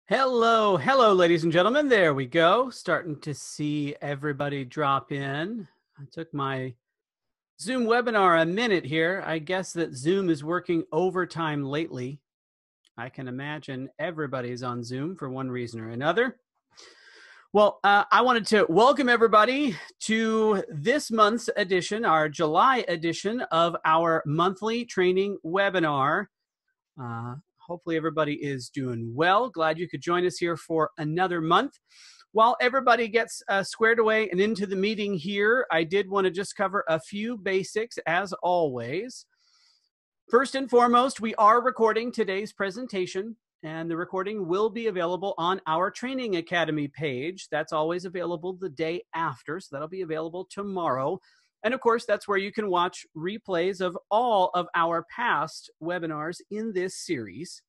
Hello, hello, ladies and gentlemen. There we go. Starting to see everybody drop in. I took my Zoom webinar a minute here. I guess that Zoom is working overtime lately. I can imagine everybody's on Zoom for one reason or another. Well, I wanted to welcome everybody to this month's edition, our July edition of our monthly training webinar. Hopefully everybody is doing well. Glad you could join us here for another month. While everybody gets squared away and into the meeting here, I did want to just cover a few basics as always. First and foremost, we are recording today's presentation, and the recording will be available on our Training Academy page. That's always available the day after, so that'll be available tomorrow. And of course, that's where you can watch replays of all of our past webinars in this series.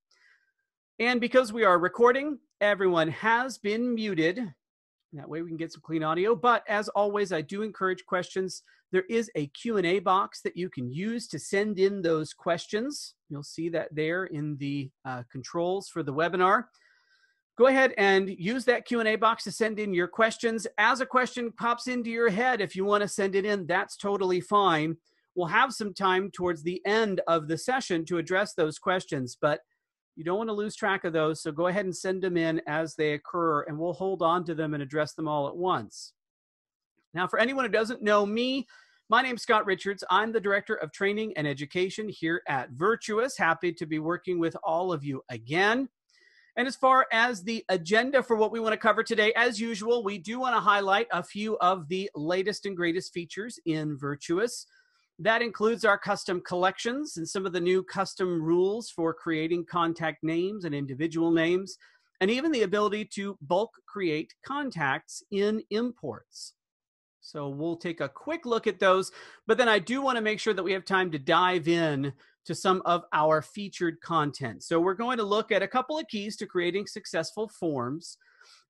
And because we are recording, everyone has been muted. That way we can get some clean audio. But as always, I do encourage questions. There is a Q&A box that you can use to send in those questions. You'll see that there in the controls for the webinar. Go ahead and use that Q&A box to send in your questions. As a question pops into your head, if you want to send it in, that's totally fine. We'll have some time towards the end of the session to address those questions, but you don't want to lose track of those, so go ahead and send them in as they occur, and we'll hold on to them and address them all at once. Now, for anyone who doesn't know me, my name's Scott Richards. I'm the Director of Training and Education here at Virtuous. Happy to be working with all of you again. And as far as the agenda for what we want to cover today, as usual, we do want to highlight a few of the latest and greatest features in Virtuous. That includes our custom collections and some of the new custom rules for creating contact names and individual names, and even the ability to bulk create contacts in imports. So we'll take a quick look at those, but then I do want to make sure that we have time to dive in to some of our featured content. So we're going to look at a couple of keys to creating successful forms,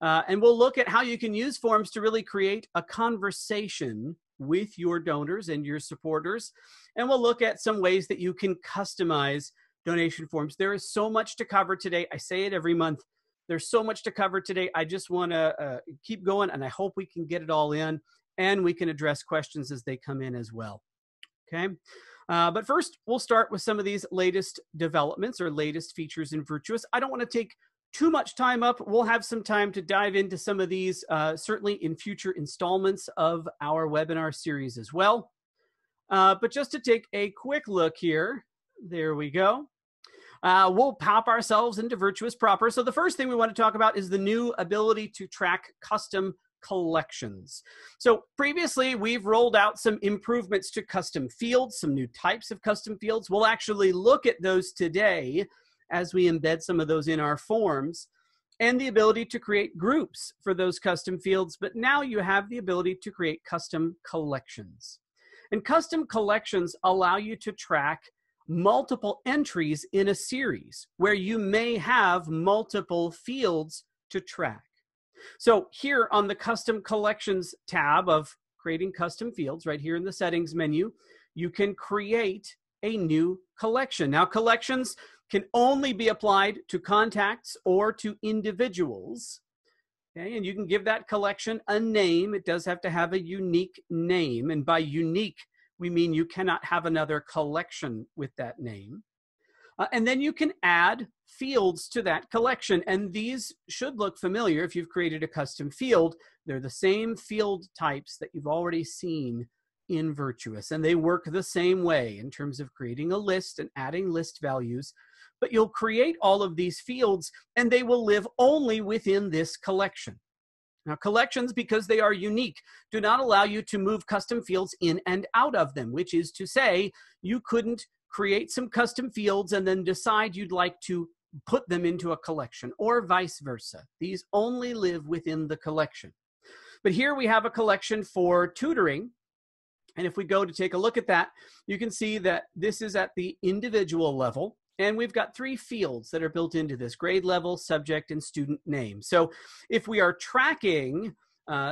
and we'll look at how you can use forms to really create a conversation with your donors and your supporters. And we'll look at some ways that you can customize donation forms. There is so much to cover today. I say it every month. There's so much to cover today. I just want to keep going, and I hope we can get it all in, and we can address questions as they come in as well. Okay. But first, we'll start with some of these latest developments or latest features in Virtuous. I don't want to take too much time up. We'll have some time to dive into some of these, certainly in future installments of our webinar series as well. But just to take a quick look here, there we go. We'll pop ourselves into Virtuous proper. So the first thing we want to talk about is the new ability to track custom collections. So previously, we've rolled out some improvements to custom fields, some new types of custom fields. We'll actually look at those today as we embed some of those in our forms, and the ability to create groups for those custom fields. But now you have the ability to create custom collections. And custom collections allow you to track multiple entries in a series where you may have multiple fields to track. So here on the Custom Collections tab of Creating Custom Fields, right here in the Settings menu, you can create a new collection. Now, collections can only be applied to contacts or to individuals. Okay, and you can give that collection a name. It does have to have a unique name. And by unique, we mean you cannot have another collection with that name. And then you can add fields to that collection. And these should look familiar if you've created a custom field. They're the same field types that you've already seen in Virtuous. And they work the same way in terms of creating a list and adding list values. But you'll create all of these fields, and they will live only within this collection. Now, collections, because they are unique, do not allow you to move custom fields in and out of them, which is to say you couldn't create some custom fields and then decide you'd like to put them into a collection, or vice versa. These only live within the collection. But here we have a collection for tutoring. And if we go to take a look at that, you can see that this is at the individual level. And we've got 3 fields that are built into this: grade level, subject, and student name. So if we are tracking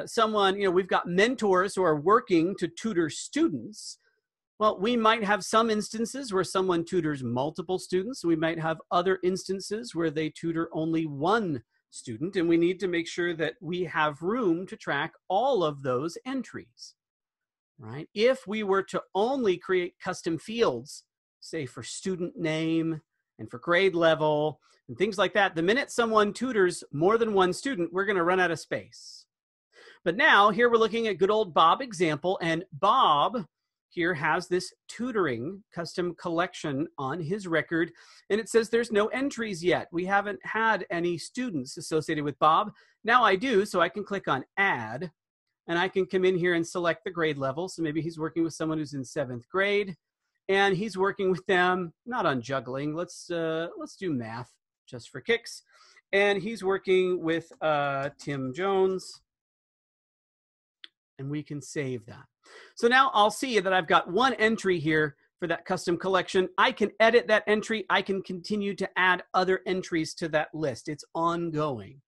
someone, we've got mentors who are working to tutor students. Well, we might have some instances where someone tutors multiple students. We might have other instances where they tutor only one student, and we need to make sure that we have room to track all of those entries, right? If we were to only create custom fields, say for student name and for grade level and things like that, the minute someone tutors more than one student, we're going to run out of space. But now here we're looking at good old Bob example, and Bob here has this tutoring custom collection on his record, and it says there's no entries yet. We haven't had any students associated with Bob. Now I do, so I can click on add, and I can come in here and select the grade level. So maybe he's working with someone who's in 7th grade, and he's working with them, not on juggling. Let's do math just for kicks. And he's working with Tim Jones, and we can save that. So now I'll see that I've got one entry here for that custom collection. I can edit that entry. I can continue to add other entries to that list. It's ongoing.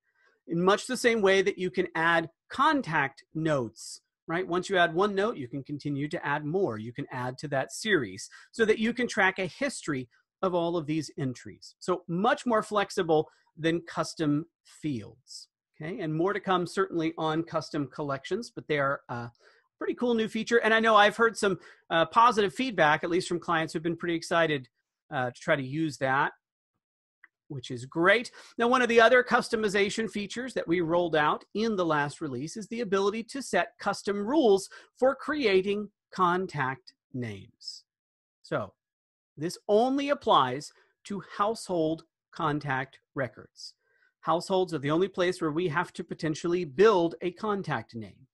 In much the same way that you can add contact notes, right? Once you add one note, you can continue to add more. You can add to that series so that you can track a history of all of these entries. So much more flexible than custom fields. Okay, and more to come certainly on custom collections, but they are a pretty cool new feature. And I know I've heard some positive feedback, at least from clients who've been pretty excited to try to use that, which is great. Now, one of the other customization features that we rolled out in the last release is the ability to set custom rules for creating contact names. So this only applies to household contact records. Households are the only place where we have to potentially build a contact name,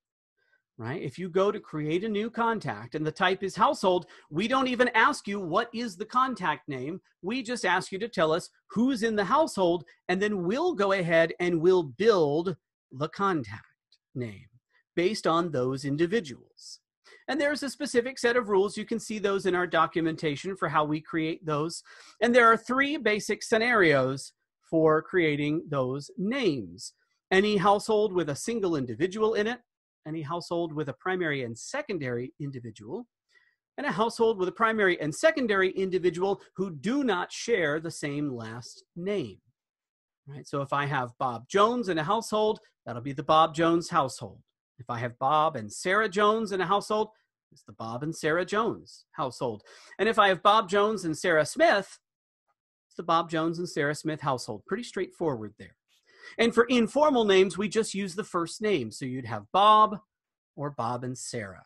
right? If you go to create a new contact and the type is household, we don't even ask you what is the contact name. We just ask you to tell us who's in the household, and then we'll go ahead and we'll build the contact name based on those individuals. And there's a specific set of rules. You can see those in our documentation for how we create those. And there are 3 basic scenarios for creating those names. Any household with a single individual in it, any household with a primary and secondary individual, and a household with a primary and secondary individual who do not share the same last name. Right? So if I have Bob Jones in a household, that'll be the Bob Jones household. If I have Bob and Sarah Jones in a household, it's the Bob and Sarah Jones household. And if I have Bob Jones and Sarah Smith, the Bob Jones and Sarah Smith household. Pretty straightforward there. And for informal names, we just use the first name. So you'd have Bob or Bob and Sarah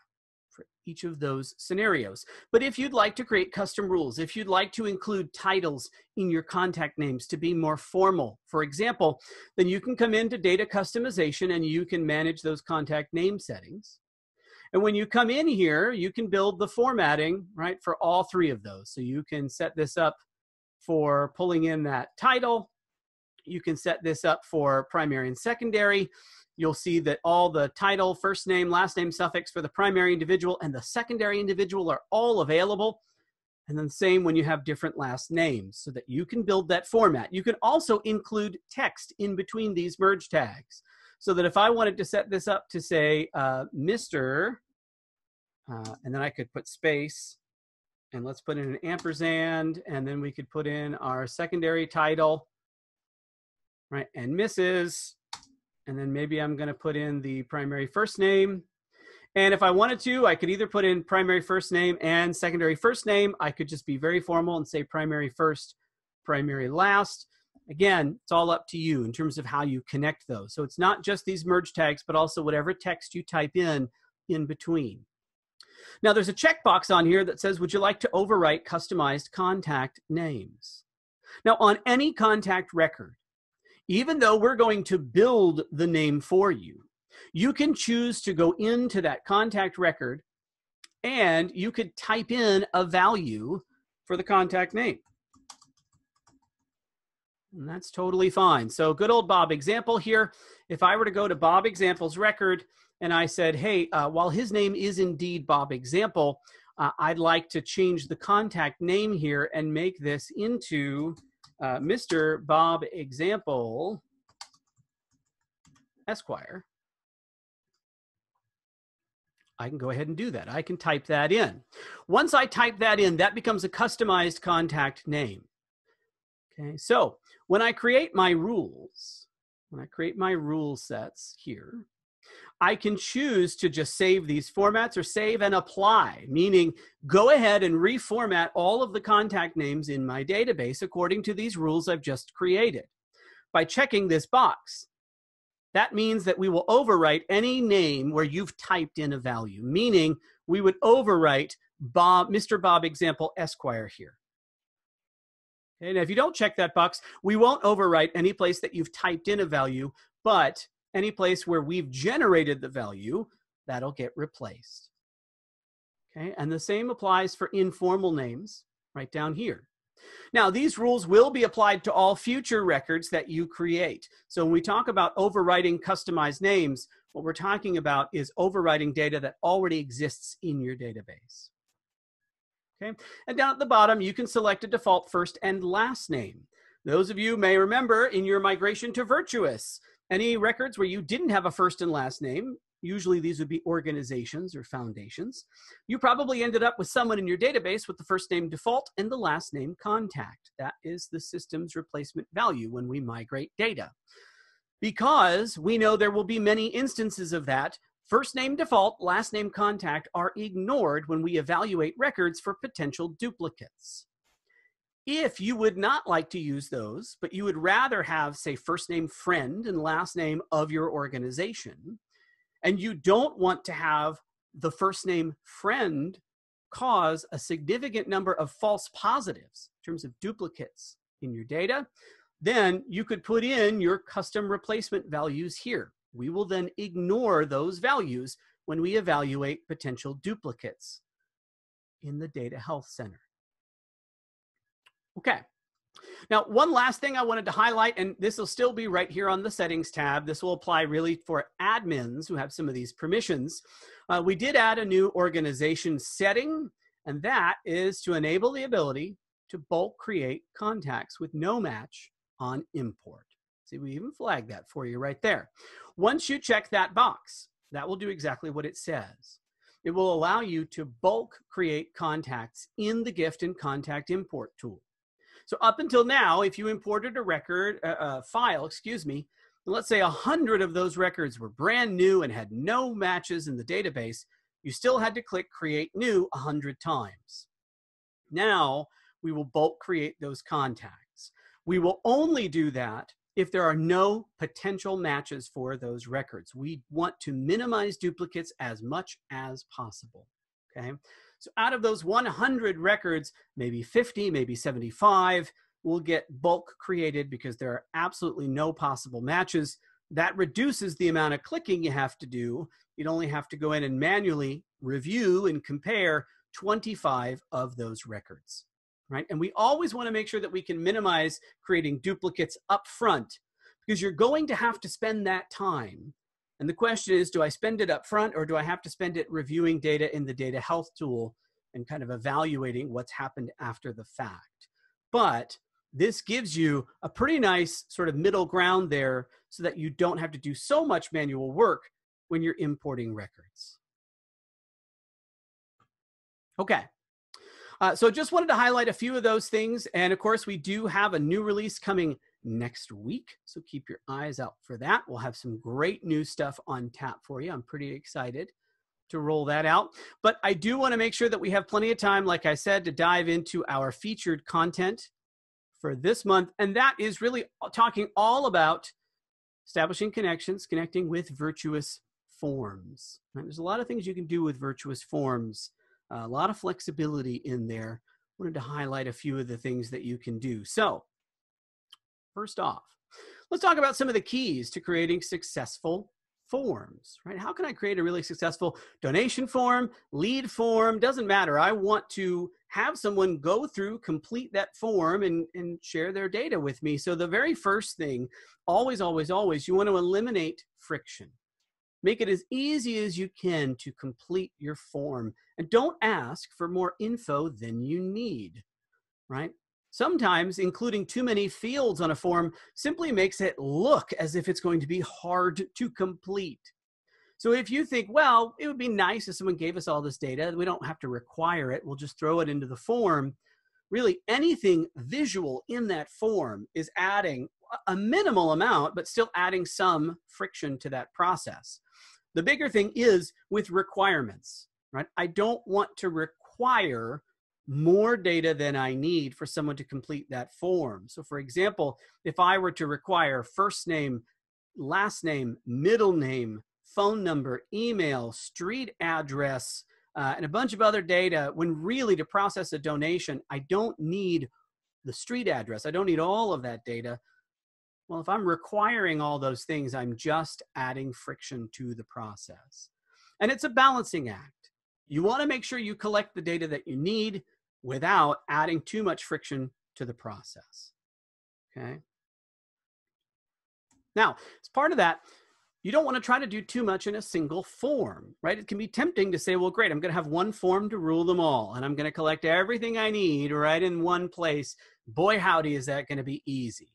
for each of those scenarios. But if you'd like to create custom rules, if you'd like to include titles in your contact names to be more formal, for example, then you can come into data customization and you can manage those contact name settings. And when you come in here, you can build the formatting, right, for all 3 of those. So you can set this up for pulling in that title. You can set this up for primary and secondary. You'll see that all the title, first name, last name suffix for the primary individual and the secondary individual are all available. And then same when you have different last names so that you can build that format. You can also include text in between these merge tags so that if I wanted to set this up to say Mr., and then I could put space, and let's put in an ampersand, and then we could put in our secondary title, right, and Mrs., and then maybe I'm going to put in the primary first name. And if I wanted to, I could either put in primary first name and secondary first name. I could just be very formal and say primary first, primary last. Again, it's all up to you in terms of how you connect those. So it's not just these merge tags, but also whatever text you type in between. Now there's a checkbox on here that says, would you like to overwrite customized contact names? Now on any contact record, even though we're going to build the name for you, you can choose to go into that contact record and you could type in a value for the contact name. And that's totally fine. So good old Bob example here. If I were to go to Bob example's record and I said, hey, while his name is indeed Bob example, I'd like to change the contact name here and make this into Mr. Bob example Esquire. I can go ahead and do that. I can type that in. Once I type that in, that becomes a customized contact name. Okay, so when I create my rules, when I create my rule sets here, I can choose to just save these formats or save and apply, meaning go ahead and reformat all of the contact names in my database according to these rules I've just created. By checking this box, that means that we will overwrite any name where you've typed in a value, meaning we would overwrite Bob, Mr. Bob example Esquire here. Okay, now if you don't check that box, we won't overwrite any place that you've typed in a value, but any place where we've generated the value, that'll get replaced. Okay, and the same applies for informal names right down here. Now, these rules will be applied to all future records that you create. So when we talk about overwriting customized names, what we're talking about is overwriting data that already exists in your database. Okay, and down at the bottom, you can select a default first and last name. Those of you may remember in your migration to Virtuous, any records where you didn't have a first and last name, usually these would be organizations or foundations, you probably ended up with someone in your database with the first name default and the last name contact. That is the system's replacement value when we migrate data. Because we know there will be many instances of that, first name default, last name contact are ignored when we evaluate records for potential duplicates. If you would not like to use those, but you would rather have, say, first name friend and last name of your organization, and you don't want to have the first name friend cause a significant number of false positives in terms of duplicates in your data, then you could put in your custom replacement values here. We will then ignore those values when we evaluate potential duplicates in the Data Health Center. Okay, now one last thing I wanted to highlight, and this will still be right here on the settings tab. This will apply really for admins who have some of these permissions. We did add a new organization setting, and that is to enable the ability to bulk create contacts with no match on import. See, we even flagged that for you right there. Once you check that box, that will do exactly what it says. It will allow you to bulk create contacts in the gift and contact import tool. So up until now, if you imported a record, file, let's say 100 of those records were brand new and had no matches in the database, you still had to click create new 100 times. Now we will bulk create those contacts. We will only do that if there are no potential matches for those records. We want to minimize duplicates as much as possible, okay? So out of those 100 records, maybe 50, maybe 75 will get bulk created because there are absolutely no possible matches. That reduces the amount of clicking you have to do. You'd only have to go in and manually review and compare 25 of those records, right? And we always want to make sure that we can minimize creating duplicates up front because you're going to have to spend that time. And the question is, do I spend it up front or do I have to spend it reviewing data in the data health tool and kind of evaluating what's happened after the fact? But this gives you a pretty nice sort of middle ground there so that you don't have to do so much manual work when you're importing records. Okay. So just wanted to highlight a few of those things. And of course, we do have a new release coming next week. So keep your eyes out for that. We'll have some great new stuff on tap for you. I'm pretty excited to roll that out. But I do want to make sure that we have plenty of time, like I said, to dive into our featured content for this month. And that is really talking all about establishing connections, connecting with Virtuous Forms. Right? There's a lot of things you can do with Virtuous Forms. A lot of flexibility in there. I wanted to highlight a few of the things that you can do. So first off, let's talk about some of the keys to creating successful forms, right? How can I create a really successful donation form, lead form? Doesn't matter. I want to have someone go through, complete that form and share their data with me. So the very first thing, always, always, always, you want to eliminate friction. Make it as easy as you can to complete your form and don't ask for more info than you need, right? Sometimes including too many fields on a form simply makes it look as if it's going to be hard to complete. So if you think, well, it would be nice if someone gave us all this data, we don't have to require it, we'll just throw it into the form. Really, anything visual in that form is adding a minimal amount, but still adding some friction to that process. The bigger thing is with requirements, right? I don't want to require more data than I need for someone to complete that form. So for example, if I were to require first name, last name, middle name, phone number, email, street address, and a bunch of other data, when really to process a donation, I don't need the street address. I don't need all of that data. Well, if I'm requiring all those things, I'm just adding friction to the process. And it's a balancing act. You want to make sure you collect the data that you need without adding too much friction to the process. Okay. Now, as part of that, you don't want to try to do too much in a single form, right? It can be tempting to say, well, great, I'm going to have one form to rule them all, and I'm going to collect everything I need right in one place. Boy, howdy, is that going to be easy.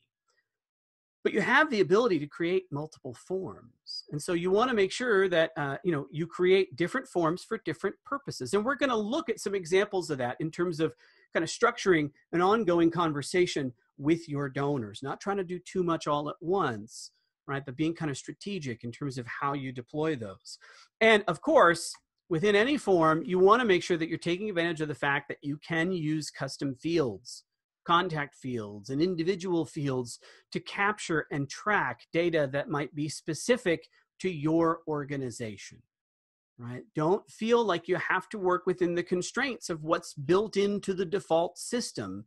But you have the ability to create multiple forms. And so you want to make sure that you create different forms for different purposes. And we're going to look at some examples of that in terms of kind of structuring an ongoing conversation with your donors, not trying to do too much all at once, right? But being kind of strategic in terms of how you deploy those. And of course, within any form, you want to make sure that you're taking advantage of the fact that you can use custom fields, contact fields, and individual fields to capture and track data that might be specific to your organization, right? Don't feel like you have to work within the constraints of what's built into the default system.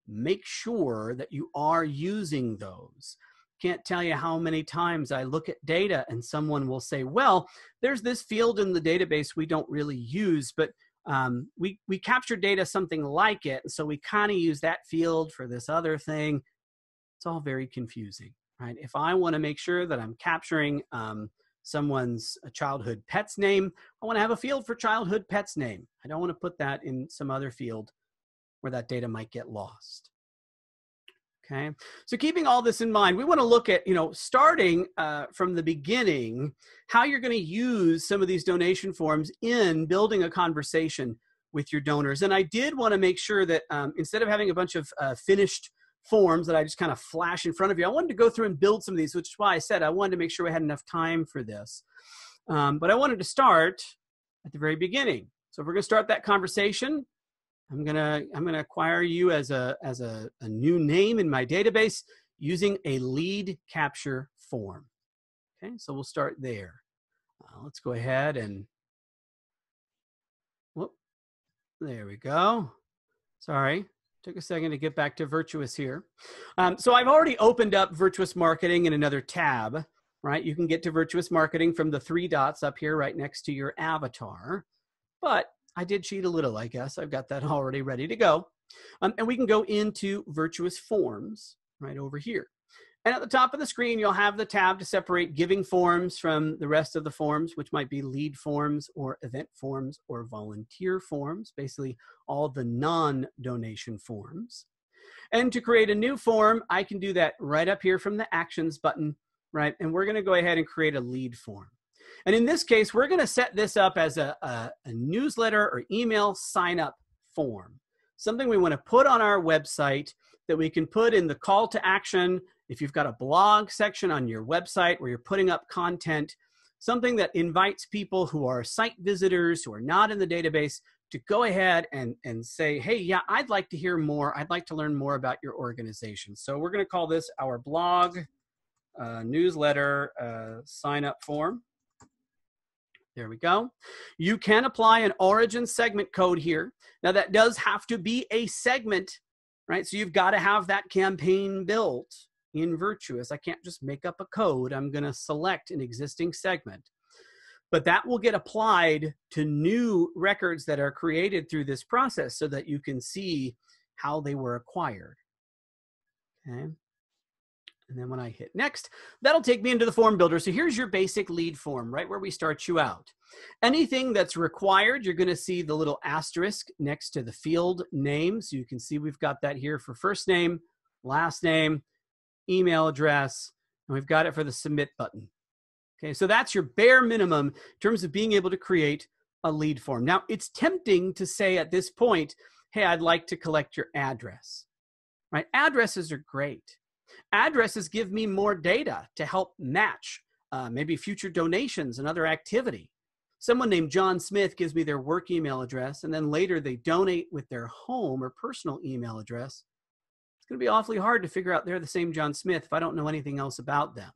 Make sure that you are using those. Can't tell you how many times I look at data and someone will say, well, there's this field in the database we don't really use, but we capture data something like it, and so we kind of use that field for this other thing. It's all very confusing, right? If I want to make sure that I'm capturing someone's childhood pet's name, I want to have a field for childhood pet's name. I don't want to put that in some other field where that data might get lost. Okay, so keeping all this in mind, we want to look at, starting from the beginning, how you're going to use some of these donation forms in building a conversation with your donors. And I did want to make sure that instead of having a bunch of finished forms that I just kind of flash in front of you, I wanted to go through and build some of these, which is why I said I wanted to make sure we had enough time for this. But I wanted to start at the very beginning. So if we're going to start that conversation, I'm gonna acquire you as a new name in my database using a lead capture form. Okay, so we'll start there. Let's go ahead and whoop, there we go. Sorry, took a second to get back to Virtuous here. So I've already opened up Virtuous Marketing in another tab, right? You can get to Virtuous Marketing from the 3 dots up here right next to your avatar, but I did cheat a little, I guess. I've got that already ready to go. And we can go into Virtuous Forms right over here. And at the top of the screen, you'll have the tab to separate giving forms from the rest of the forms, which might be lead forms or event forms or volunteer forms, basically all the non-donation forms. And to create a new form, I can do that right up here from the Actions button, right? And we're going to go ahead and create a lead form. And in this case, we're going to set this up as a newsletter or email sign-up form, something we want to put on our website that we can put in the call to action. If you've got a blog section on your website where you're putting up content, something that invites people who are site visitors, who are not in the database, to go ahead and say, hey, yeah, I'd like to hear more. I'd like to learn more about your organization. So we're going to call this our blog newsletter sign-up form. There we go. You can apply an origin segment code here. Now that does have to be a segment, right? So you've got to have that campaign built in Virtuous. I can't just make up a code. I'm going to select an existing segment. But that will get applied to new records that are created through this process so that you can see how they were acquired. Okay. And then when I hit next, that'll take me into the form builder. So here's your basic lead form, right where we start you out. Anything that's required, you're going to see the little asterisk next to the field name. So you can see we've got that here for first name, last name, email address, and we've got it for the submit button. Okay, so that's your bare minimum in terms of being able to create a lead form. Now, it's tempting to say at this point, hey, I'd like to collect your address, right? Addresses are great. Addresses give me more data to help match maybe future donations and other activity. Someone named John Smith gives me their work email address, and then later they donate with their home or personal email address. It's going to be awfully hard to figure out they're the same John Smith if I don't know anything else about them,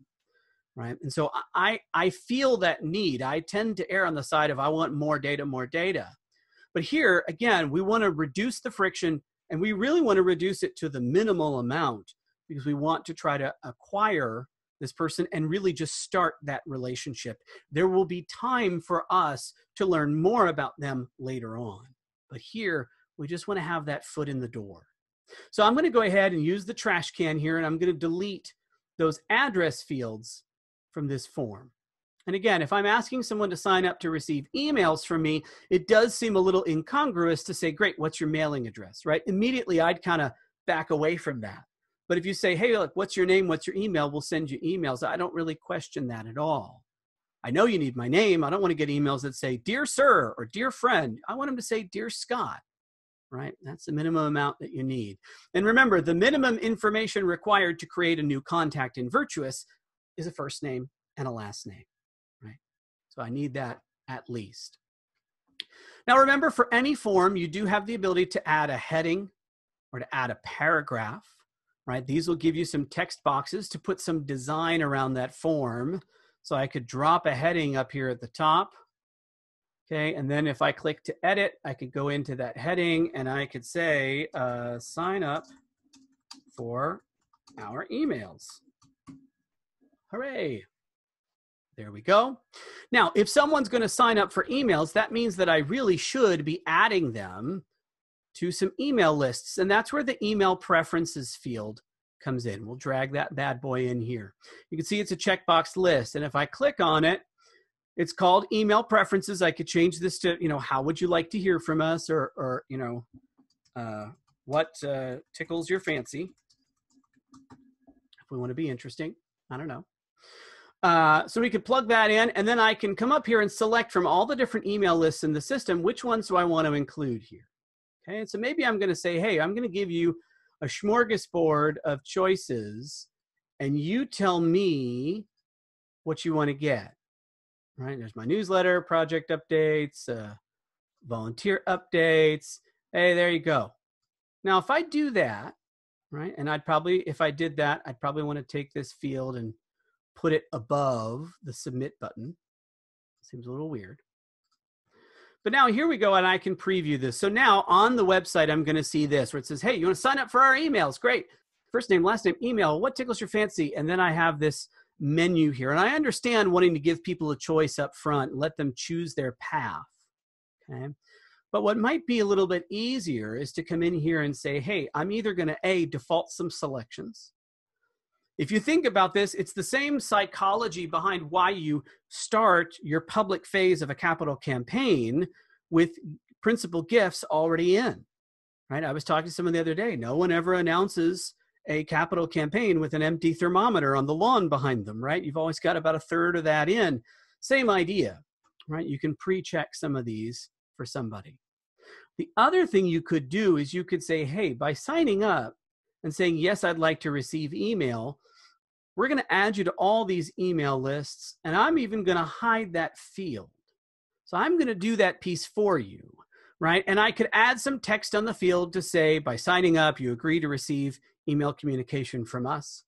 right? And so I feel that need. I tend to err on the side of I want more data, more data. But here, again, we want to reduce the friction, and we really want to reduce it to the minimal amount because we want to try to acquire this person and really just start that relationship. There will be time for us to learn more about them later on. But here, we just want to have that foot in the door. So I'm going to go ahead and use the trash can here, and I'm going to delete those address fields from this form. And again, if I'm asking someone to sign up to receive emails from me, it does seem a little incongruous to say, great, what's your mailing address, right? Immediately, I'd kind of back away from that. But if you say, hey, look, what's your name? What's your email? We'll send you emails. I don't really question that at all. I know you need my name. I don't want to get emails that say, dear sir, or dear friend. I want them to say, dear Scott, right? That's the minimum amount that you need. And remember, the minimum information required to create a new contact in Virtuous is a first name and a last name, right? So I need that at least. Now remember, for any form, you do have the ability to add a heading or to add a paragraph. Right? These will give you some text boxes to put some design around that form. So I could drop a heading up here at the top. Okay, and then if I click to edit, I could go into that heading and I could say, sign up for our emails. Hooray. There we go. Now, if someone's going to sign up for emails, that means that I really should be adding them to some email lists. And that's where the email preferences field comes in. We'll drag that bad boy in here. You can see it's a checkbox list. And if I click on it, it's called email preferences. I could change this to, how would you like to hear from us? Or what tickles your fancy? If we want to be interesting, I don't know. So we could plug that in, and then I can come up here and select from all the different email lists in the system, which ones do I want to include here? Okay, so maybe I'm going to say, hey, I'm going to give you a smorgasbord of choices, and you tell me what you want to get. Right? There's my newsletter, project updates, volunteer updates. Hey, there you go. Now, if I do that, right, and if I did that, I'd probably want to take this field and put it above the submit button. Seems a little weird. But now here we go, and I can preview this. So now on the website, I'm going to see this where it says, hey, you want to sign up for our emails? Great. First name, last name, email. What tickles your fancy? And then I have this menu here. And I understand wanting to give people a choice up front and let them choose their path. Okay. But what might be a little bit easier is to come in here and say, hey, I'm either going to default some selections. If you think about this, it's the same psychology behind why you start your public phase of a capital campaign with principal gifts already in, right? I was talking to someone the other day. No one ever announces a capital campaign with an empty thermometer on the lawn behind them, right? You've always got about a third of that in. Same idea, right? You can pre-check some of these for somebody. The other thing you could do is you could say, hey, by signing up and saying, yes, I'd like to receive email, we're going to add you to all these email lists, and I'm even going to hide that field. So I'm going to do that piece for you, right? And I could add some text on the field to say, by signing up, you agree to receive email communication from us.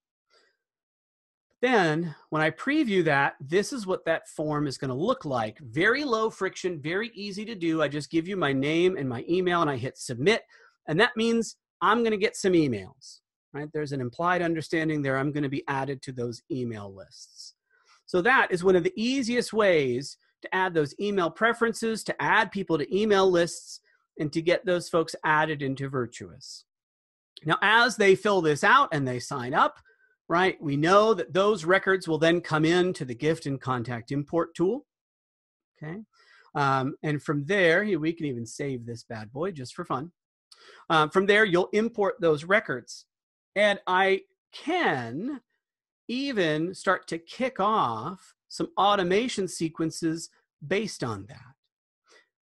Then when I preview that, this is what that form is going to look like. Very low friction, very easy to do. I just give you my name and my email, and I hit submit. And that means I'm going to get some emails. Right? There's an implied understanding there. I'm going to be added to those email lists. So that is one of the easiest ways to add those email preferences, to add people to email lists, and to get those folks added into Virtuous. Now, as they fill this out and they sign up, right, we know that those records will then come into the gift and contact import tool. Okay. And from there, we can even save this bad boy just for fun. From there, you'll import those records. And I can even start to kick off some automation sequences based on that.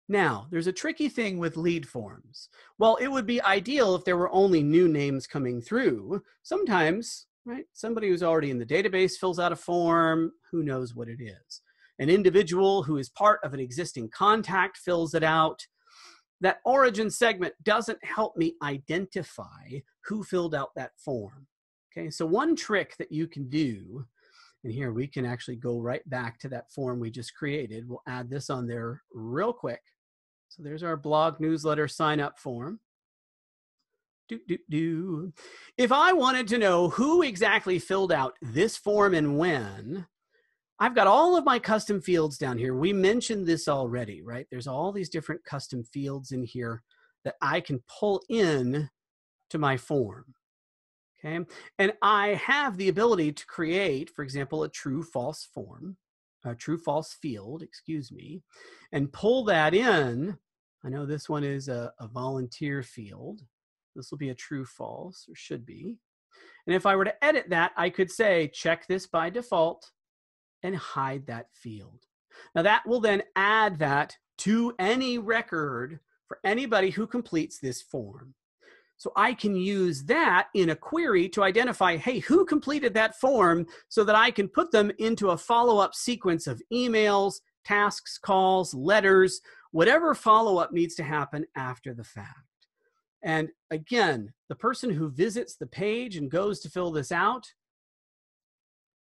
Now, there's a tricky thing with lead forms. While it would be ideal if there were only new names coming through, sometimes right? Somebody who's already in the database fills out a form, who knows what it is. An individual who is part of an existing contact fills it out. That origin segment doesn't help me identify who filled out that form. Okay, so one trick that you can do, and here we can actually go right back to that form we just created. We'll add this on there real quick. So there's our blog newsletter sign up form. If I wanted to know who exactly filled out this form and when, I've got all of my custom fields down here. We mentioned this already, right? There's all these different custom fields in here that I can pull in to my form. Okay, and I have the ability to create, for example, a true-false form, a true-false field, excuse me, and pull that in. I know this one is a volunteer field. This will be a true-false, or should be. And if I were to edit that, I could say, check this by default and hide that field. Now that will then add that to any record for anybody who completes this form. So I can use that in a query to identify, hey, who completed that form, so that I can put them into a follow-up sequence of emails, tasks, calls, letters, whatever follow-up needs to happen after the fact. And again, the person who visits the page and goes to fill this out,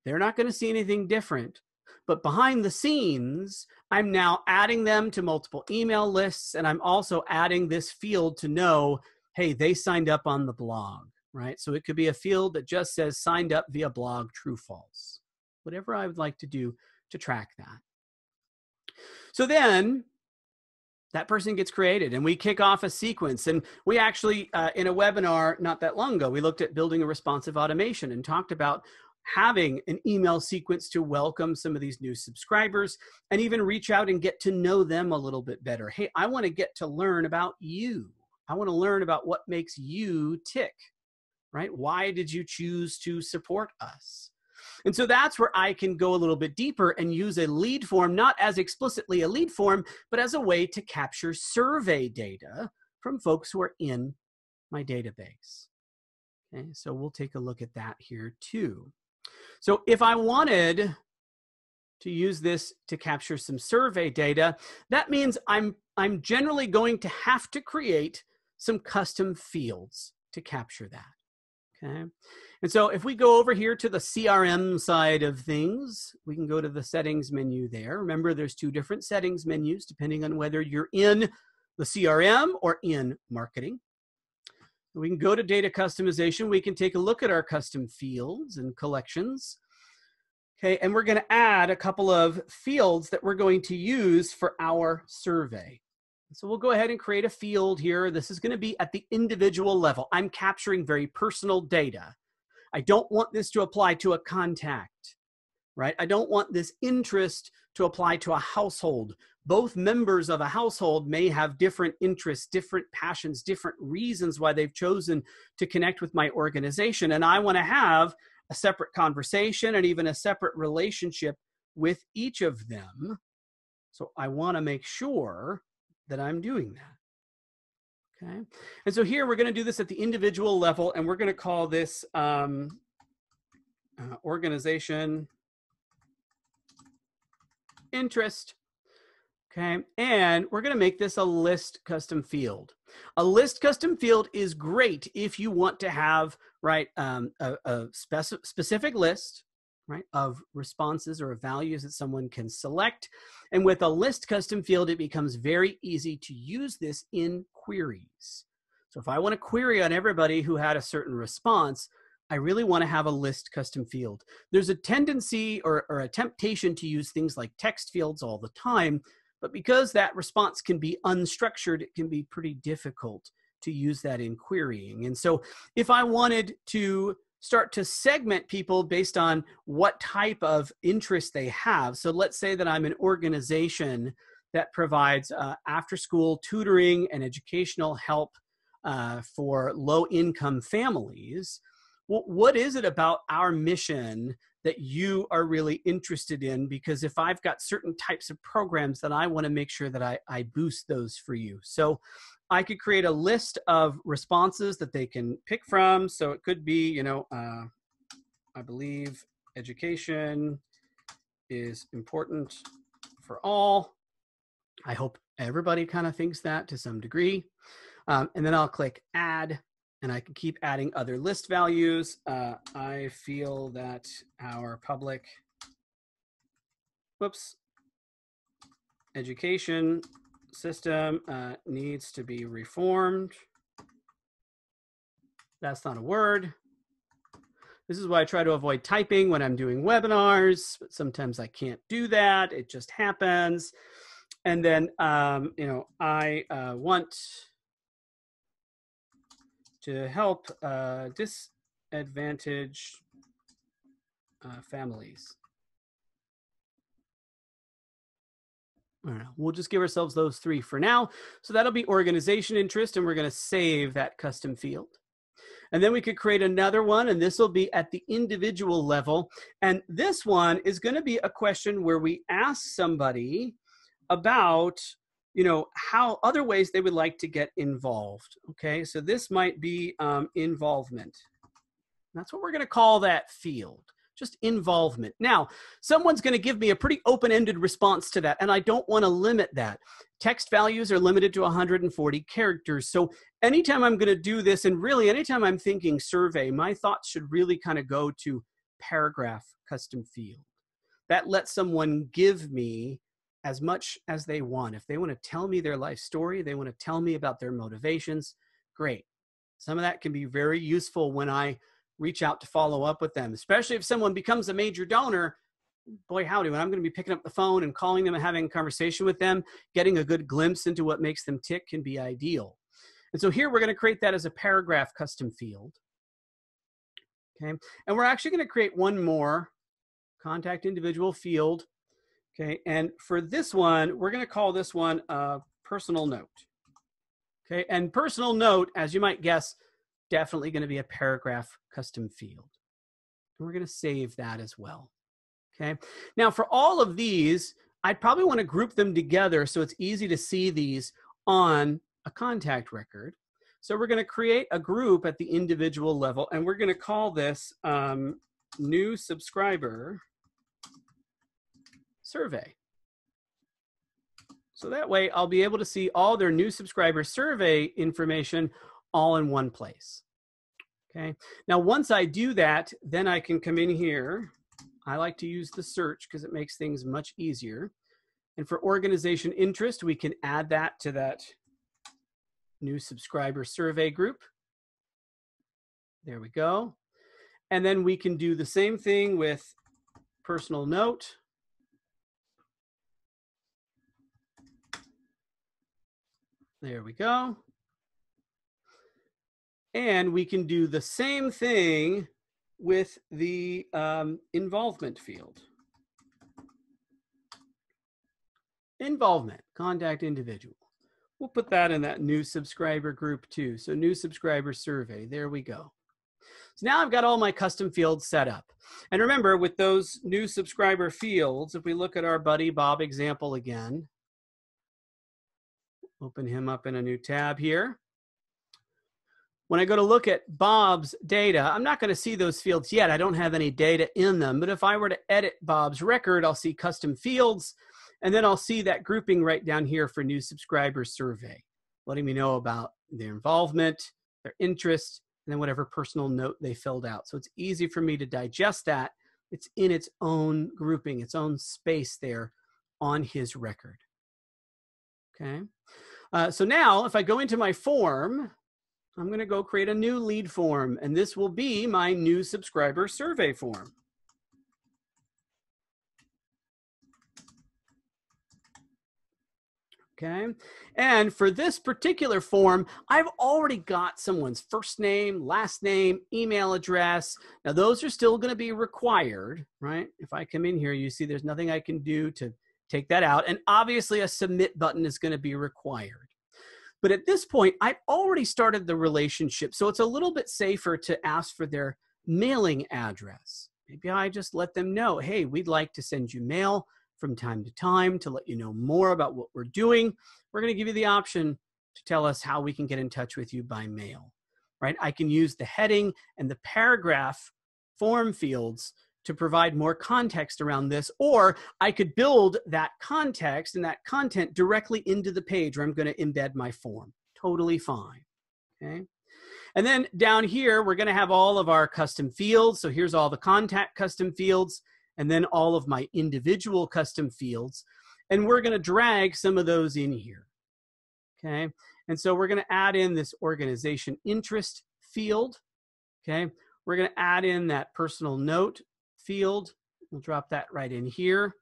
they're not going to see anything different. But behind the scenes, I'm now adding them to multiple email lists, and I'm also adding this field to know, hey, they signed up on the blog, right? So it could be a field that just says signed up via blog, true, false, whatever I would like to do to track that. So then that person gets created and we kick off a sequence. And we actually, in a webinar not that long ago, we looked at building a responsive automation and talked about having an email sequence to welcome some of these new subscribers and even reach out and get to know them a little bit better. Hey, I want to get to learn about you. I want to learn about what makes you tick, right? Why did you choose to support us? And so that's where I can go a little bit deeper and use a lead form, not as explicitly a lead form, but as a way to capture survey data from folks who are in my database. Okay, so we'll take a look at that here too. So if I wanted to use this to capture some survey data, that means I'm generally going to have to create some custom fields to capture that. Okay, and so if we go over here to the CRM side of things, we can go to the settings menu there. Remember, there's two different settings menus depending on whether you're in the CRM or in marketing. We can go to data customization. We can take a look at our custom fields and collections. Okay, and we're going to add a couple of fields that we're going to use for our survey. So we'll go ahead and create a field here. This is going to be at the individual level. I'm capturing very personal data. I don't want this to apply to a contact, right? I don't want this interest to apply to a household. Both members of a household may have different interests, different passions, different reasons why they've chosen to connect with my organization. And I want to have a separate conversation and even a separate relationship with each of them. So I want to make sure that I'm doing that. Okay, and so here we're going to do this at the individual level, and we're going to call this organization interest. Okay, and we're going to make this a list custom field. A list custom field is great if you want to have, right, a specific list, right, of responses or values that someone can select. And with a list custom field, it becomes very easy to use this in queries. So if I want to query on everybody who had a certain response, I really want to have a list custom field. There's a tendency or a temptation to use things like text fields all the time, but because that response can be unstructured, it can be pretty difficult to use that in querying. And so if I wanted to start to segment people based on what type of interest they have. So let's say that I'm an organization that provides after-school tutoring and educational help for low-income families. Well, what is it about our mission that you are really interested in? Because if I've got certain types of programs, then I want to make sure that I boost those for you. So I could create a list of responses that they can pick from. So it could be, you know, I believe education is important for all. I hope everybody kind of thinks that to some degree. And then I'll click add, and I can keep adding other list values. I feel that our public, education system needs to be reformed. That's not a word. This is why I try to avoid typing when I'm doing webinars, but sometimes I can't do that. It just happens. And then, you know, I want to help disadvantaged families. All right, we'll just give ourselves those 3 for now. So that'll be organization interest, and we're going to save that custom field. And then we could create another one, and this will be at the individual level. And this one is going to be a question where we ask somebody about, you know, how other ways they would like to get involved. Okay, so this might be involvement. That's what we're going to call that field. Just involvement. Now, someone's going to give me a pretty open-ended response to that, and I don't want to limit that. Text values are limited to 140 characters. So anytime I'm going to do this, and really anytime I'm thinking survey, my thoughts should really kind of go to paragraph custom field. That lets someone give me as much as they want. If they want to tell me their life story, they want to tell me about their motivations, great. Some of that can be very useful when I reach out to follow up with them, especially if someone becomes a major donor. Boy, howdy, when I'm going to be picking up the phone and calling them and having a conversation with them, getting a good glimpse into what makes them tick can be ideal. And so here we're going to create that as a paragraph custom field. Okay, and we're actually going to create one more contact individual field. Okay, and for this one, we're going to call this one a personal note. Okay, and personal note, as you might guess, definitely going to be a paragraph custom field. And we're going to save that as well. Okay. Now for all of these, I'd probably want to group them together so it's easy to see these on a contact record. So we're going to create a group at the individual level, and we're going to call this new subscriber survey. So that way I'll be able to see all their new subscriber survey information all in one place. Okay. Now, once I do that, then I can come in here. I like to use the search because it makes things much easier. And for organization interest, we can add that to that new subscriber survey group. There we go. And then we can do the same thing with personal note. There we go. And we can do the same thing with the involvement field. Involvement, contact individual. We'll put that in that new subscriber group too. So new subscriber survey, there we go. So now I've got all my custom fields set up. And remember, with those new subscriber fields, if we look at our buddy Bob example again, open him up in a new tab here. When I go to look at Bob's data, I'm not going to see those fields yet. I don't have any data in them. But if I were to edit Bob's record, I'll see custom fields. And then I'll see that grouping right down here for new subscriber survey, letting me know about their involvement, their interest, and then whatever personal note they filled out. So it's easy for me to digest that. It's in its own grouping, its own space there on his record. Okay. So now if I go into my form, I'm going to go create a new lead form, and this will be my new subscriber survey form. Okay, and for this particular form, I've already got someone's first name, last name, email address. Now those are still going to be required, right? If I come in here, you see there's nothing I can do to take that out, and obviously a submit button is going to be required. But at this point, I've already started the relationship, so it's a little bit safer to ask for their mailing address. Maybe I just let them know, hey, we'd like to send you mail from time to time to let you know more about what we're doing. We're going to give you the option to tell us how we can get in touch with you by mail, right? I can use the heading and the paragraph form fields to provide more context around this, or I could build that context and that content directly into the page where I'm going to embed my form. Totally fine. Okay. And then down here, we're going to have all of our custom fields. So here's all the contact custom fields, and then all of my individual custom fields. And we're going to drag some of those in here. Okay. And so we're going to add in this organization interest field. Okay. We're going to add in that personal note field. We'll drop that right in here.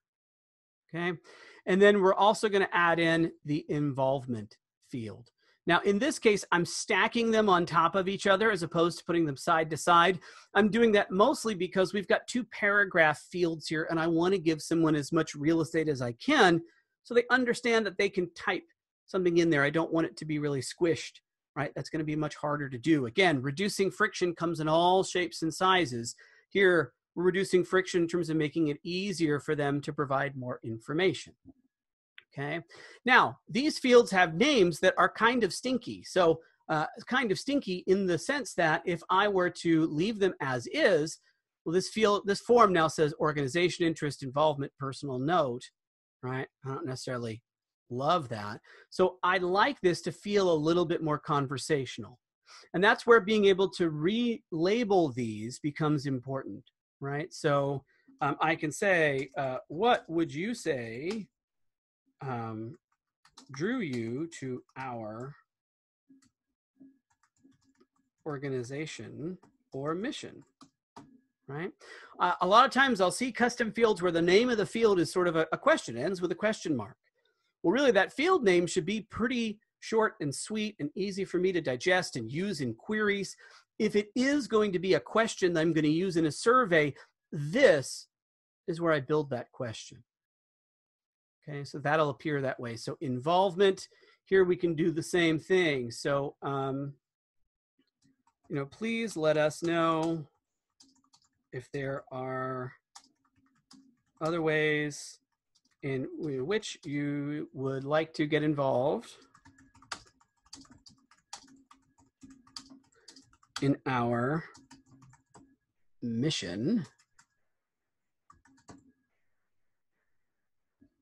Okay. And then we're also going to add in the involvement field. Now, in this case, I'm stacking them on top of each other as opposed to putting them side to side. I'm doing that mostly because we've got 2 paragraph fields here, and I want to give someone as much real estate as I can so they understand that they can type something in there. I don't want it to be really squished, right? That's going to be much harder to do. Again, reducing friction comes in all shapes and sizes. Here, we're reducing friction in terms of making it easier for them to provide more information. Okay. Now, these fields have names that are kind of stinky. So kind of stinky in the sense that if I were to leave them as is, well, this form now says organization, interest, involvement, personal note, right? I don't necessarily love that. So I'd like this to feel a little bit more conversational. And that's where being able to relabel these becomes important, right? So I can say, what would you say drew you to our organization or mission, right? A lot of times I'll see custom fields where the name of the field is sort of a question, ends with a question mark. Well, really that field name should be pretty short and sweet and easy for me to digest and use in queries. If it is going to be a question that I'm going to use in a survey, this is where I build that question. Okay, so that'll appear that way. So involvement, here we can do the same thing. So, please let us know if there are other ways in which you would like to get involved in our mission.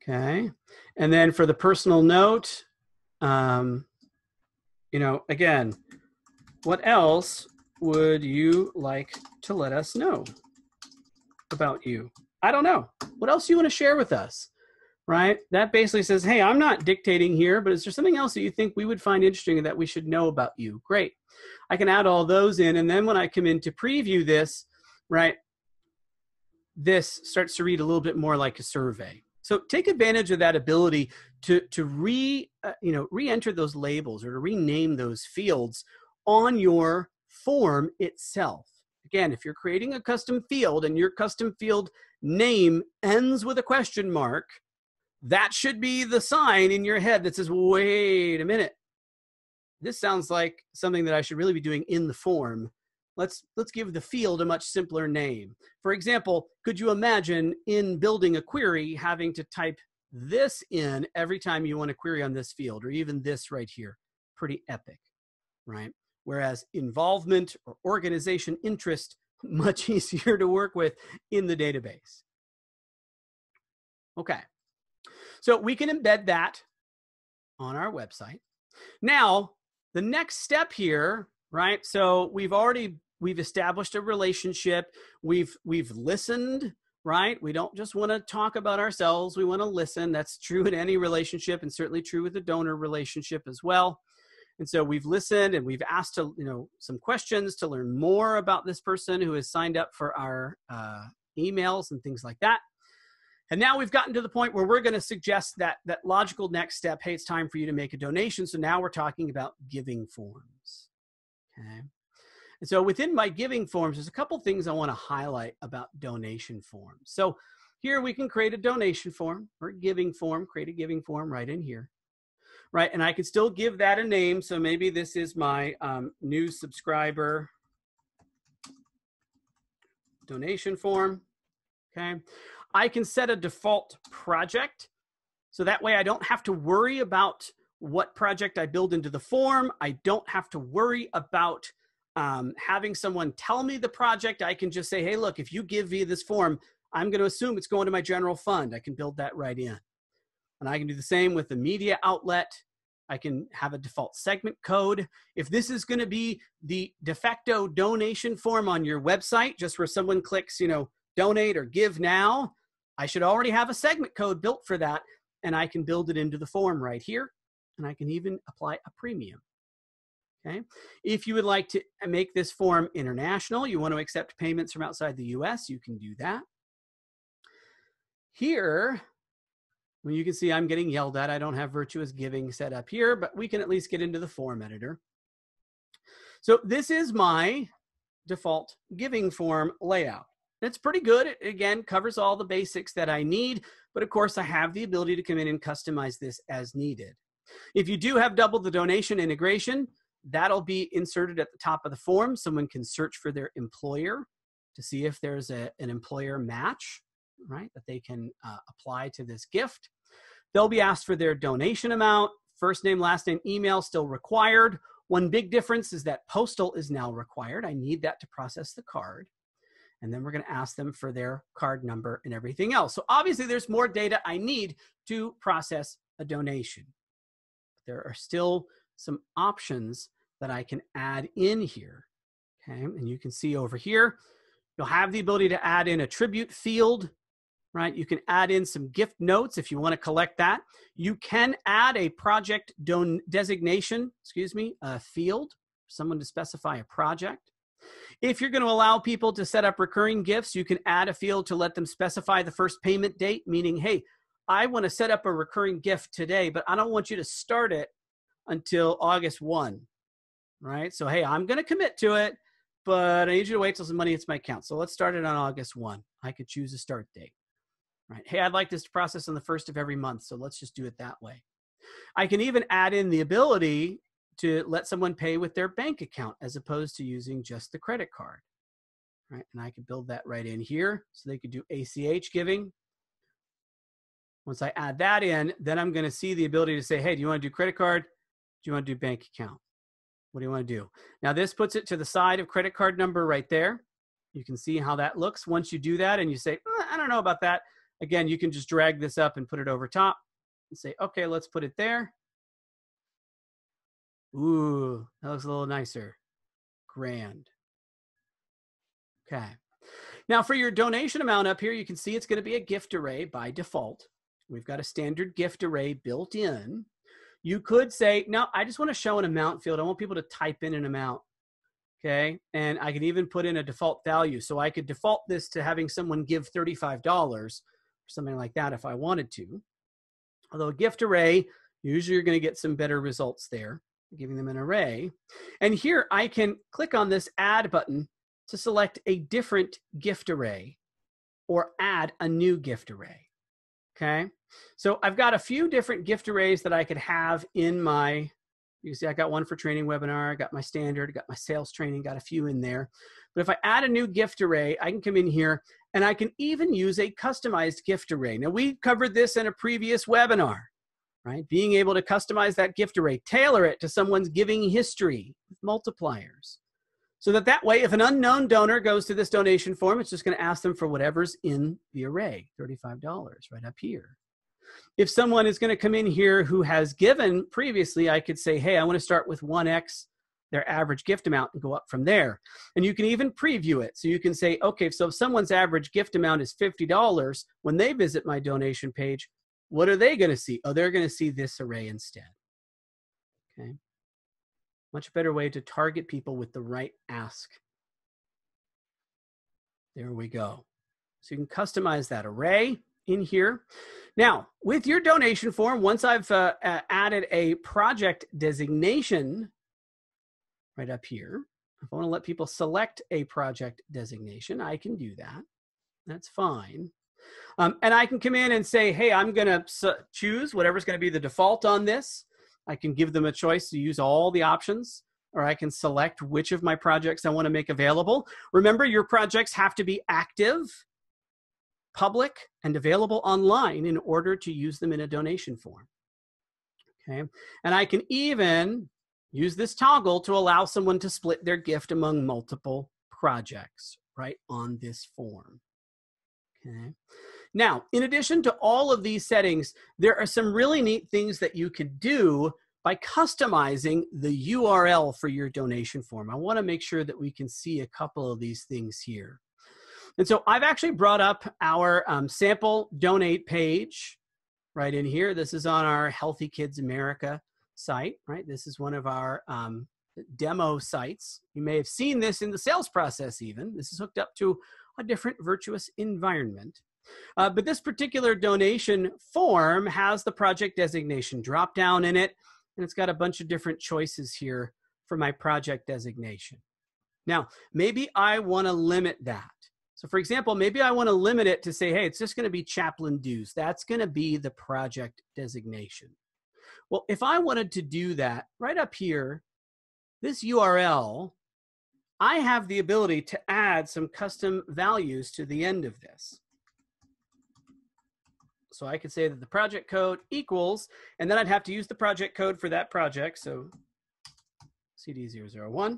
Okay, and then for the personal note, again, what else would you like to let us know about you? I don't know. What else do you want to share with us, right? That basically says, hey, I'm not dictating here, but is there something else that you think we would find interesting that we should know about you? Great. I can add all those in, and then when I come in to preview this, right, this starts to read a little bit more like a survey. So take advantage of that ability to re-enter those labels or to rename those fields on your form itself. Again, if you're creating a custom field and your custom field name ends with a question mark, that should be the sign in your head that says, wait a minute, this sounds like something that I should really be doing in the form. Let's give the field a much simpler name. For example, could you imagine in building a query having to type this in every time you want to query on this field, or even this right here? Pretty epic, right? Whereas involvement or organization interest, much easier to work with in the database. Okay, so we can embed that on our website. Now, the next step here, right? So we've established a relationship. We've listened, right? We don't just want to talk about ourselves. We want to listen. That's true in any relationship, and certainly true with the donor relationship as well. And so we've listened and we've asked some questions to learn more about this person who has signed up for our emails and things like that. And now we've gotten to the point where we're going to suggest that logical next step. Hey, it's time for you to make a donation. So now we're talking about giving forms. Okay. And so within my giving forms, there's a couple things I want to highlight about donation forms. So here we can create a donation form or giving form, create a giving form right in here, right? And I can still give that a name. So maybe this is my new subscriber donation form, okay? I can set a default project. So that way I don't have to worry about what project I build into the form. I don't have to worry about having someone tell me the project, I can just say, hey, look, if you give via this form, I'm going to assume it's going to my general fund. I can build that right in. And I can do the same with the media outlet. I can have a default segment code. If this is going to be the de facto donation form on your website, just where someone clicks, you know, donate or give now, I should already have a segment code built for that. And I can build it into the form right here. And I can even apply a premium. Okay. If you would like to make this form international, you want to accept payments from outside the US, you can do that. Here, well, you can see I'm getting yelled at. I don't have Virtuous Giving set up here, but we can at least get into the form editor. So this is my default giving form layout. It's pretty good. It, again, covers all the basics that I need, but of course I have the ability to come in and customize this as needed. If you do have double the donation integration, that'll be inserted at the top of the form. Someone can search for their employer to see if there's an employer match, right, that they can apply to this gift. They'll be asked for their donation amount, first name, last name, email still required. One big difference is that postal is now required. I need that to process the card. And then we're going to ask them for their card number and everything else. So obviously there's more data I need to process a donation. There are still some options that I can add in here. Okay, and you can see over here, you'll have the ability to add in a tribute field, right? You can add in some gift notes if you want to collect that. You can add a project designation, field, for someone to specify a project. If you're going to allow people to set up recurring gifts, you can add a field to let them specify the first payment date, meaning, hey, I want to set up a recurring gift today, but I don't want you to start it until August 1, right? So, hey, I'm going to commit to it, but I need you to wait till some money hits my account. So let's start it on August 1. I could choose a start date, right? Hey, I'd like this to process on the 1st of every month, so let's just do it that way. I can even add in the ability to let someone pay with their bank account as opposed to using just the credit card, right? And I can build that right in here so they could do ACH giving. Once I add that in, then I'm going to see the ability to say, hey, do you want to do credit card? Do you want to do bank account? What do you want to do? Now this puts it to the side of credit card number right there. You can see how that looks. Once you do that and you say, I don't know about that. Again, you can just drag this up and put it over top and say, okay, let's put it there. Ooh, that looks a little nicer. Grand. Okay. Now for your donation amount up here, you can see it's going to be a gift array by default. We've got a standard gift array built in. You could say, no, I just want to show an amount field. I want people to type in an amount. Okay. And I could even put in a default value. So I could default this to having someone give $35 or something like that if I wanted to. Although a gift array, usually you're going to get some better results there, giving them an array. And here I can click on this add button to select a different gift array or add a new gift array. Okay. So I've got a few different gift arrays that I could have in my, you can see I got one for training webinar, I got my standard, got my sales training, got a few in there. But if I add a new gift array, I can come in here and I can even use a customized gift array. Now we covered this in a previous webinar, right? Being able to customize that gift array, tailor it to someone's giving history with multipliers. So that way, if an unknown donor goes to this donation form, it's just going to ask them for whatever's in the array, $35 right up here. If someone is going to come in here who has given previously, I could say, hey, I want to start with 1x their average gift amount and go up from there. And you can even preview it. So you can say, okay, so if someone's average gift amount is $50, when they visit my donation page, what are they going to see? Oh, they're going to see this array instead. Okay. Much better way to target people with the right ask. There we go. So you can customize that array in here. Now, with your donation form, once I've added a project designation right up here, if I want to let people select a project designation, I can do that. That's fine. And I can come in and say, hey, I'm going to choose whatever's going to be the default on this. I can give them a choice to use all the options, or I can select which of my projects I want to make available. Remember, your projects have to be active, public, and available online in order to use them in a donation form. Okay, and I can even use this toggle to allow someone to split their gift among multiple projects right on this form. Okay. Now, in addition to all of these settings, there are some really neat things that you could do by customizing the URL for your donation form. I want to make sure that we can see a couple of these things here. And so I've actually brought up our sample donate page right in here. This is on our Healthy Kids America site, right? This is one of our demo sites. You may have seen this in the sales process even. This is hooked up to a different Virtuous environment. But this particular donation form has the project designation drop down in it, and it's got a bunch of different choices here for my project designation. Now, maybe I want to limit that. So for example, maybe I want to limit it to say, hey, it's just going to be chaplain dues. That's going to be the project designation. Well, if I wanted to do that right up here, this URL, I have the ability to add some custom values to the end of this. So I could say that the project code equals, and then I'd have to use the project code for that project. So CD001.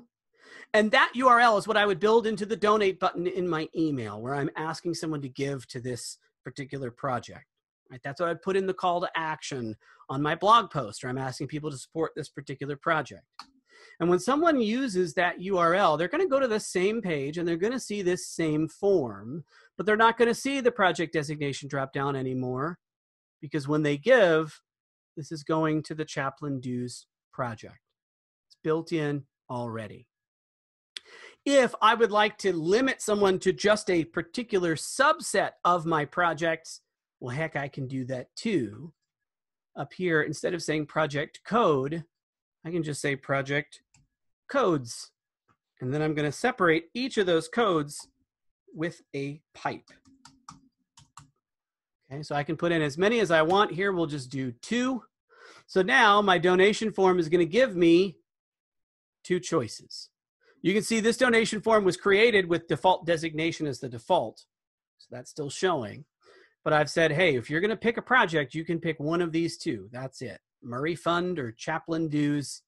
And that URL is what I would build into the donate button in my email, where I'm asking someone to give to this particular project. Right? That's what I'd put in the call to action on my blog post, where I'm asking people to support this particular project. And when someone uses that URL, they're going to go to the same page and they're going to see this same form, but they're not going to see the project designation drop down anymore, because when they give, this is going to the chaplain dues project. It's built in already. If I would like to limit someone to just a particular subset of my projects, well, heck, I can do that too. Up here, instead of saying project code, I can just say project codes. And then I'm going to separate each of those codes with a pipe. Okay, so I can put in as many as I want. Here we'll just do 2. So now my donation form is going to give me 2 choices. You can see this donation form was created with default designation as the default. So that's still showing. But I've said, hey, if you're going to pick a project, you can pick one of these 2. That's it. Murray Fund or chaplain dues.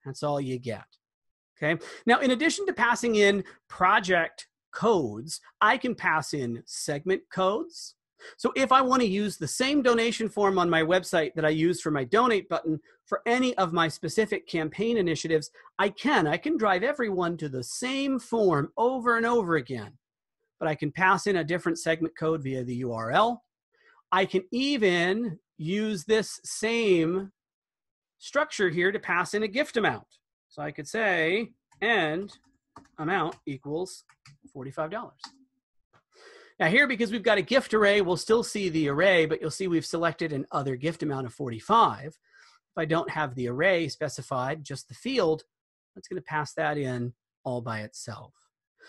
That's all you get. Okay. Now, in addition to passing in project codes, I can pass in segment codes. So if I want to use the same donation form on my website that I use for my donate button for any of my specific campaign initiatives, I can drive everyone to the same form over and over again. But I can pass in a different segment code via the URL. I can even use this same structure here to pass in a gift amount. So I could say, and amount equals $45. Now here, because we've got a gift array, we'll still see the array, but you'll see we've selected an other gift amount of 45. If I don't have the array specified, just the field, that's going to pass that in all by itself.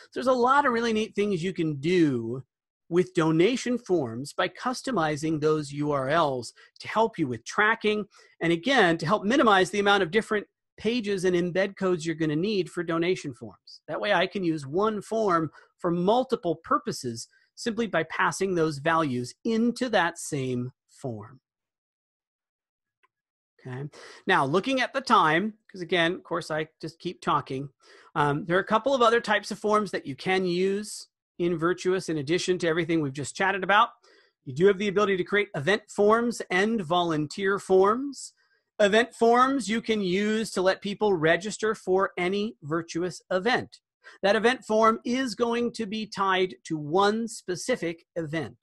So there's a lot of really neat things you can do with donation forms by customizing those URLs to help you with tracking, and again, to help minimize the amount of different pages and embed codes you're going to need for donation forms. That way I can use one form for multiple purposes simply by passing those values into that same form. Okay. Now, looking at the time, because again, of course, I just keep talking. There are a couple of other types of forms that you can use in Virtuous in addition to everything we've just chatted about. You do have the ability to create event forms and volunteer forms. Event forms you can use to let people register for any Virtuous event. That event form is going to be tied to one specific event.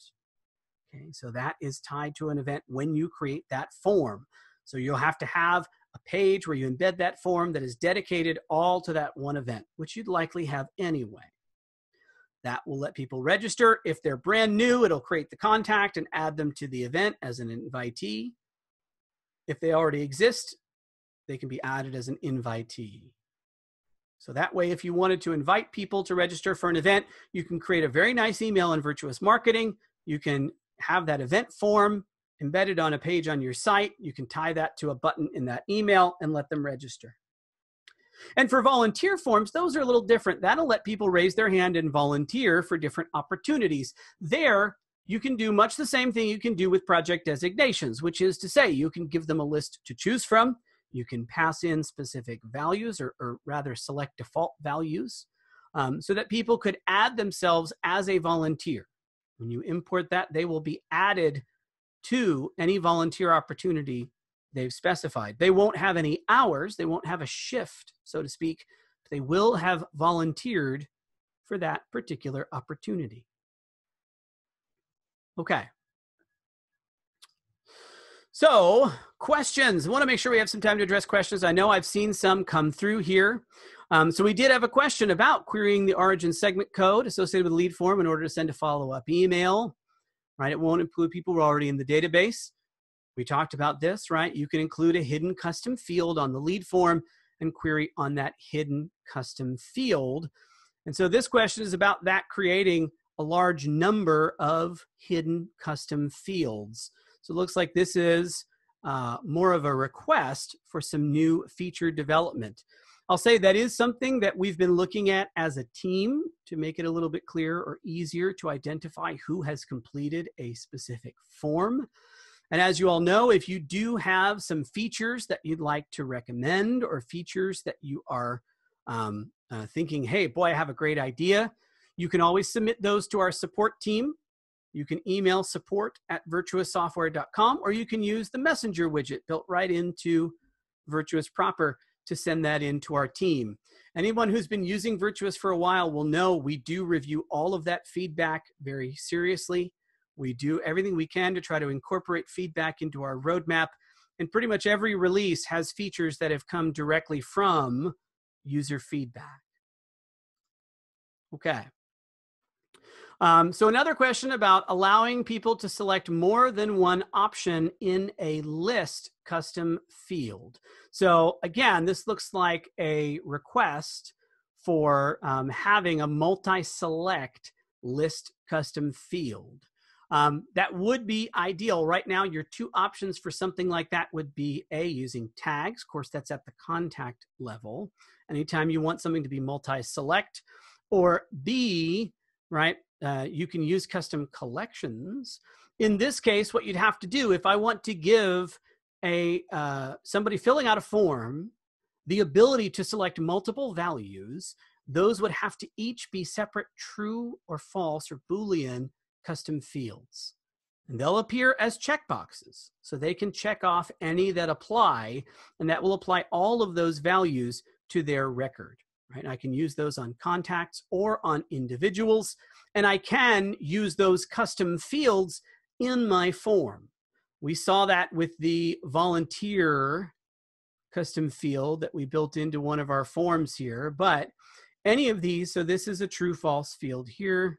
Okay, so that is tied to an event when you create that form. So you'll have to have a page where you embed that form that is dedicated all to that one event, which you'd likely have anyway. That will let people register. If they're brand new, it'll create the contact and add them to the event as an invitee. If they already exist, they can be added as an invitee. So that way, if you wanted to invite people to register for an event, you can create a very nice email in Virtuous Marketing. You can have that event form embedded on a page on your site. You can tie that to a button in that email and let them register. And for volunteer forms, those are a little different. That'll let people raise their hand and volunteer for different opportunities. There, you can do much the same thing you can do with project designations, which is to say you can give them a list to choose from. You can pass in specific values, or rather select default values, so that people could add themselves as a volunteer. When you import that, they will be added to any volunteer opportunity they've specified. They won't have any hours, they won't have a shift, so to speak, but they will have volunteered for that particular opportunity. Okay. So, questions. I want to make sure we have some time to address questions. I know I've seen some come through here. So we did have a question about querying the origin segment code associated with the lead form in order to send a follow-up email, right? It won't include people who are already in the database. We talked about this, right? You can include a hidden custom field on the lead form and query on that hidden custom field. And so this question is about that, creating a large number of hidden custom fields. So it looks like this is more of a request for some new feature development. I'll say that is something that we've been looking at as a team to make it a little bit clearer or easier to identify who has completed a specific form. And as you all know, if you do have some features that you'd like to recommend, or features that you are thinking, hey, boy, I have a great idea, you can always submit those to our support team. You can email support@virtuoussoftware.com, or you can use the messenger widget built right into Virtuous proper to send that into our team. Anyone who's been using Virtuous for a while will know we do review all of that feedback very seriously. We do everything we can to try to incorporate feedback into our roadmap, and pretty much every release has features that have come directly from user feedback. Okay. So another question about allowing people to select more than one option in a list custom field. So again, this looks like a request for having a multi-select list custom field. That would be ideal. Right now, your two options for something like that would be A, using tags. Of course, that's at the contact level. Anytime you want something to be multi-select, or B, right, you can use custom collections. In this case, what you'd have to do, if I want to give somebody filling out a form the ability to select multiple values, those would have to each be separate true or false or Boolean custom fields. And they'll appear as checkboxes. So they can check off any that apply, and that will apply all of those values to their record. Right? I can use those on contacts or on individuals, and I can use those custom fields in my form. We saw that with the volunteer custom field that we built into one of our forms here, but any of these, so this is a true-false field here,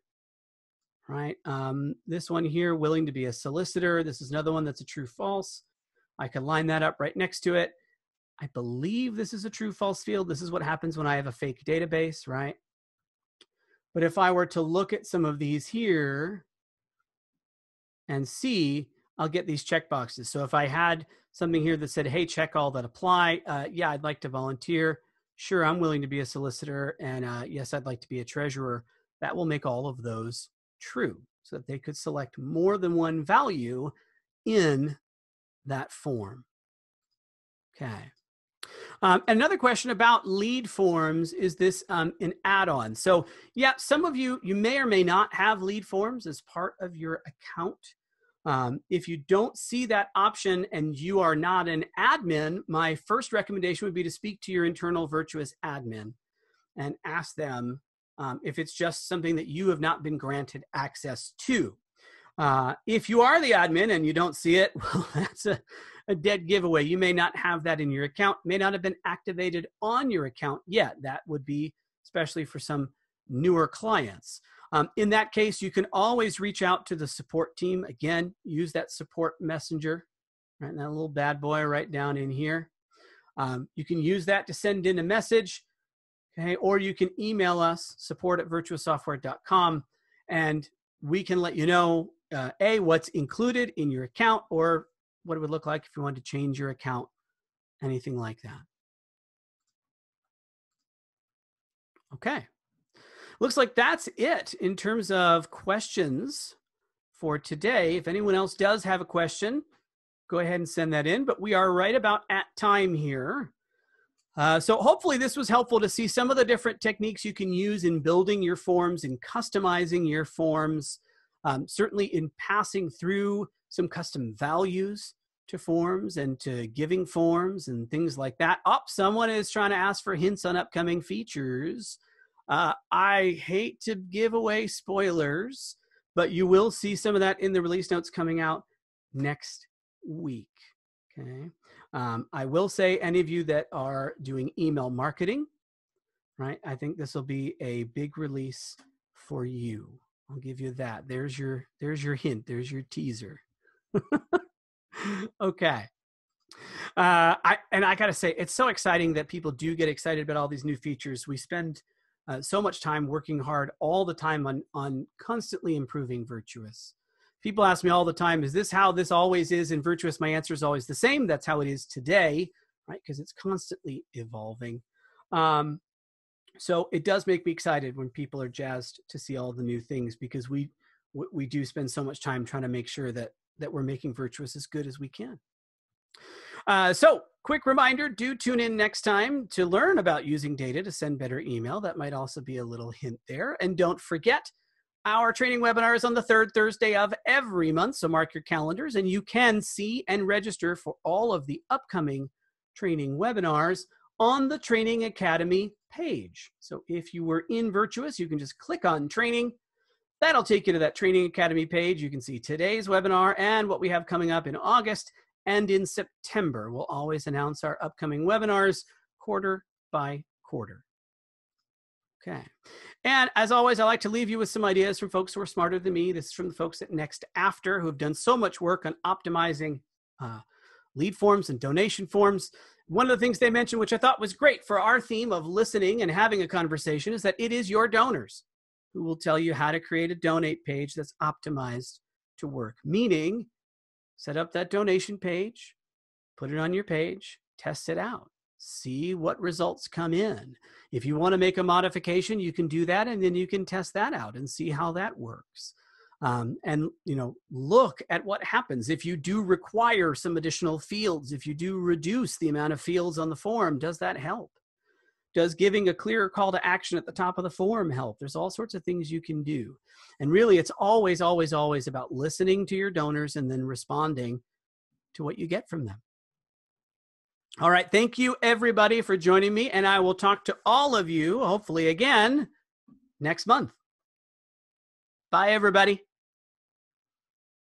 right? This one here, willing to be a solicitor. This is another one that's a true-false. I can line that up right next to it. I believe this is a true-false field. This is what happens when I have a fake database, right? But if I were to look at some of these here and see, I'll get these checkboxes. So if I had something here that said, hey, check all that apply. Yeah, I'd like to volunteer. Sure, I'm willing to be a solicitor. And yes, I'd like to be a treasurer. That will make all of those true so that they could select more than one value in that form. Okay. Another question about lead forms, is this an add-on? So yeah, some of you may or may not have lead forms as part of your account. If you don't see that option and you are not an admin, my first recommendation would be to speak to your internal Virtuous admin and ask them if it's just something that you have not been granted access to. If you are the admin and you don't see it, well, that's a dead giveaway. You may not have that in your account, may not have been activated on your account yet. That would be especially for some newer clients. In that case, you can always reach out to the support team. Again, use that support messenger, right? That little bad boy right down in here. You can use that to send in a message, okay? Or you can email us, support@virtuoussoftware.com, and we can let you know, A, what's included in your account, or what it would look like if you wanted to change your account, anything like that. Okay. Looks like that's it in terms of questions for today. If anyone else does have a question, go ahead and send that in. But we are right about at time here. So hopefully this was helpful to see some of the different techniques you can use in building your forms and customizing your forms, certainly in passing through some custom values to forms and to giving forms and things like that. Someone is trying to ask for hints on upcoming features. I hate to give away spoilers, but you will see some of that in the release notes coming out next week. Okay. I will say, any of you that are doing email marketing, right? I think this will be a big release for you. I'll give you that. There's your hint. There's your teaser. Okay. I got to say, it's so exciting that people do get excited about all these new features. We spend so much time working hard all the time on constantly improving Virtuous. People ask me all the time, is this how this always is in Virtuous? My answer is always the same. That's how it is today, right? Because it's constantly evolving. So it does make me excited when people are jazzed to see all the new things, because we do spend so much time trying to make sure that we're making Virtuous as good as we can. So quick reminder, do tune in next time to learn about using data to send better email. That might also be a little hint there. And don't forget, our training webinar is on the third Thursday of every month, so mark your calendars, and you can see and register for all of the upcoming training webinars on the Training Academy page. So if you were in Virtuous, you can just click on Training. That'll take you to that Training Academy page. You can see today's webinar and what we have coming up in August and in September. We'll always announce our upcoming webinars quarter by quarter. Okay. And as always, I like to leave you with some ideas from folks who are smarter than me. This is from the folks at Next After, who have done so much work on optimizing lead forms and donation forms. One of the things they mentioned, which I thought was great for our theme of listening and having a conversation, is that it is your donors who will tell you how to create a donate page that's optimized to work. Meaning, set up that donation page, put it on your page, test it out, see what results come in. If you want to make a modification, you can do that, and then you can test that out and see how that works. And look at what happens if you do require some additional fields. If you do reduce the amount of fields on the form, does that help? Does giving a clearer call to action at the top of the form help? There's all sorts of things you can do. And really, it's always, always, always about listening to your donors and then responding to what you get from them. All right. Thank you, everybody, for joining me. And I will talk to all of you, hopefully again, next month. Bye, everybody.